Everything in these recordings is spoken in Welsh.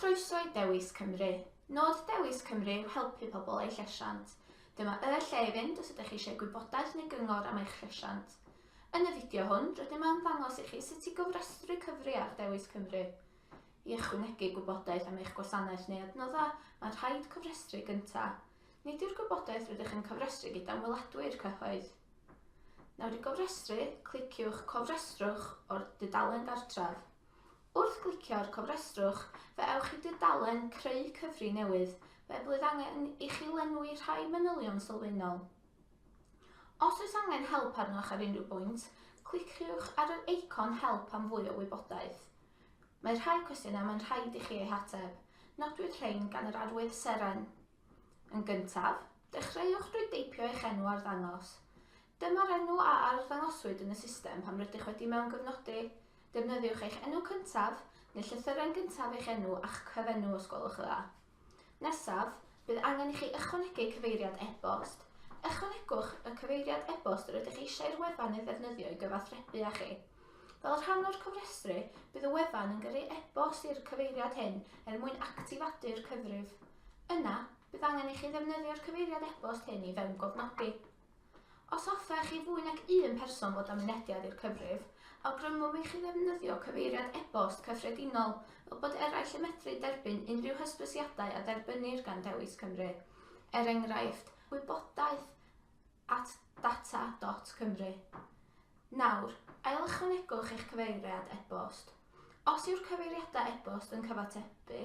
Croeso i Dewis Cymru. Nod Dewis Cymru yw helpu pobl eu llesiant. Dyma y lle i fynd os ydych chi eisiau gwybodaeth neu gyngor am eich llesiant. Yn y fideo hwn, rydym yn ddangos i chi sut i gofrestru cyfri ar Dewis Cymru. I ychwanegu gwybodaeth am eich gwasanaeth neu adnoddau, mae'n rhaid cofrestru gyntaf. Nid yw'r gwybodaeth rydych yn cofrestru gyda ymweladwyr cyhoedd. Nawr i gofrestru, cliciwch Cofrestrwch o'r dudalen gartref. Wrth glicio'r Cofrestrwch, fe ewch i dudalen Creu cyfri newydd, fe bydd angen i chi lenwi rhai manylion sylfaenol. Os oes angen help arnoch ar unrhyw bwynt, cliciwch ar yr eicon help am fwy o wybodaeth. Mae rhai cwestiynau mae'n rhaid i chi eu hateb, nodwyd rhain gan yr arwydd seren. Yn gyntaf, dechreuwch drwy deipio eich enw ar ddangos. Dyma'r enw a arddangoswyd yn y system pan rydych wedi mewn gyfnodi. Defnyddiwch eich enw cyntaf neu llythyren gyntaf eich enw a'ch cyfenw os gwelwch yn dda. Nesaf, bydd angen i chi ychwanegu cyfeiriad e-bost. Ychwanegwch y cyfeiriad e-bost rydych eisiau'r wefan ei ddefnyddio i gyfathrebu â chi. Fel rhan o'r cofrestru, bydd y wefan yn gyrru e-bost i'r cyfeiriad hyn mwyn actifadu'r cyfrif. Yna, bydd angen i chi ddefnyddio'r cyfeiriad e-bost hyn i fewn gofnodi. Os hoffech chi fwy nag un person fod am mynediad i'r cyfrif, awgrymwch i chi ddefnyddio cyfeiriad e-bost cyffredinol fel bod eraill yn medru derbyn unrhyw hysbysiadau a derbynir gan Dewis Cymru. Enghraifft, wybodaeth@data.cymru. Nawr, ail-ychwanegwch eich cyfeiriad e-bost. Os yw'r cyfeiriadau e-bost yn cyfatebu,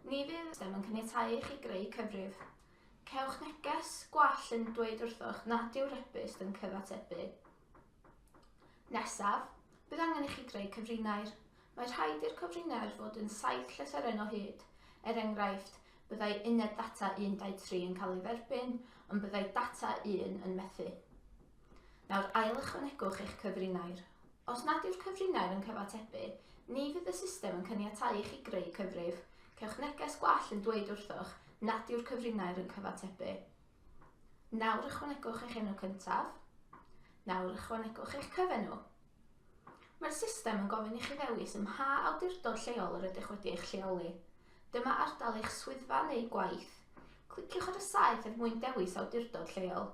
ni fydd y system yn caniatáu i chi greu cyfrif. Cewch neges gwall yn dweud wrthoch nad yw'r e-bost yn cyfatebu. Nesaf, bydd angen i chi greu cyfrinair. Mae rhaid i'r cyfrinair fod yn 7 llythyren o hyd. Enghraifft, byddai uned data 123 yn cael ei dderbyn, ond byddai data 1 yn methu. Nawr ail-ychwanegwch eich cyfrinair. Os nad yw'r cyfrinair yn cyfatebu, ni fydd y system yn caniatáu i chi greu cyfrif. Cewch neges gwall yn dweud wrthoch nad yw'r cyfrinair yn cyfatebu. Nawr ychwanegwch eich enw cyntaf. Nawr ychwanegwch eich cyfenw. Mae'r system yn gofyn i chi ddewis ym mha awdurdod lleol yr ydych wedi eich lleoli. Dyma ardal eich swyddfa neu gwaith. Cliciwch ar y saeth mwyn dewis awdurdod lleol.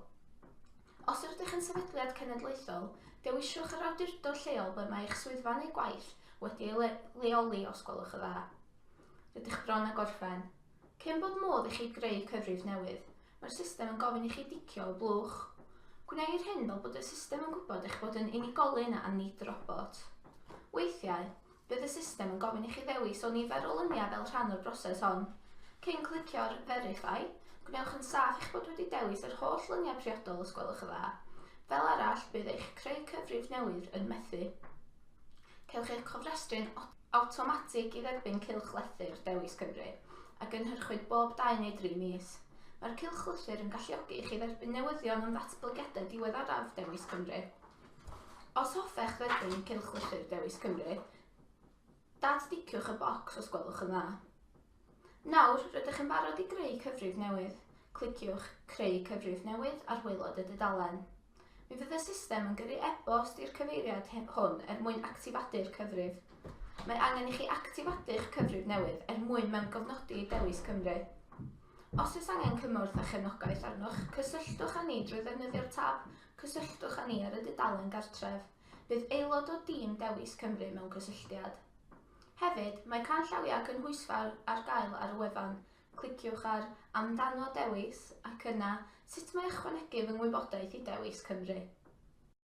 Os ydych yn sefydliad cenedlaethol, dewisiwch yr awdurdod lleol ble mae eich swyddfa neu gwaith wedi ei leoli os gwelwch yn dda. Rydych bron â gorffen. Cyn bod modd i chi greu cyfrif newydd, mae'r system yn gofyn i chi dicio o blwch. Gwneir hyn fel bod y system yn gwybod eich bod yn unigolyn a nid robot. Weithiau, bydd y system yn gofyn i chi ddewis o nifer o lyniau fel rhan o'r broses hon. Cyn clicio'r Verify, gwnewch yn saff eich bod wedi dewis yr holl lyniau priodol os gwelwch yn dda. Fel arall, bydd eich creu cyfrif newydd yn methu. Cewch eich cofrestru'n awtomatig i dderbyn cylchlethyr Dewis Cymru a gynhyrchwyd bob 2 neu 3 mis. Mae'r cylchlythyr yn galluogi i chi dderbyn newyddion am ddatblygiadau diweddaraf Dewis Cymru. Os hoffech dderbyn cylchlythyr Dewis Cymru, datdiciwch y bocs os gwelwch yn dda. Nawr, rydych yn barod i greu cyfrif newydd. Cliciwch Creu cyfrif newydd ar waelod y dudalen. Mi fydd y system yn gyrru e-bost i'r cyfeiriad hwn mwyn actifadu'r cyfrif. Mae angen i chi actifadu'ch cyfrif newydd mwyn mewn gofnodi Dewis Cymru. Os oes angen cymorth a chefnogaeth arnoch, cysylltwch â ni drwy ddefnyddio'r tab Cysylltwch â ni ar y dudalen gartref. Bydd aelod o dîm Dewis Cymru mewn cysylltiad. Hefyd, mae canllawiau cynhwysfawr ar gael ar y wefan. Cliciwch ar Amdano Dewis ac yna sut mae ychwanegu fy ngwybodaeth i Dewis Cymru.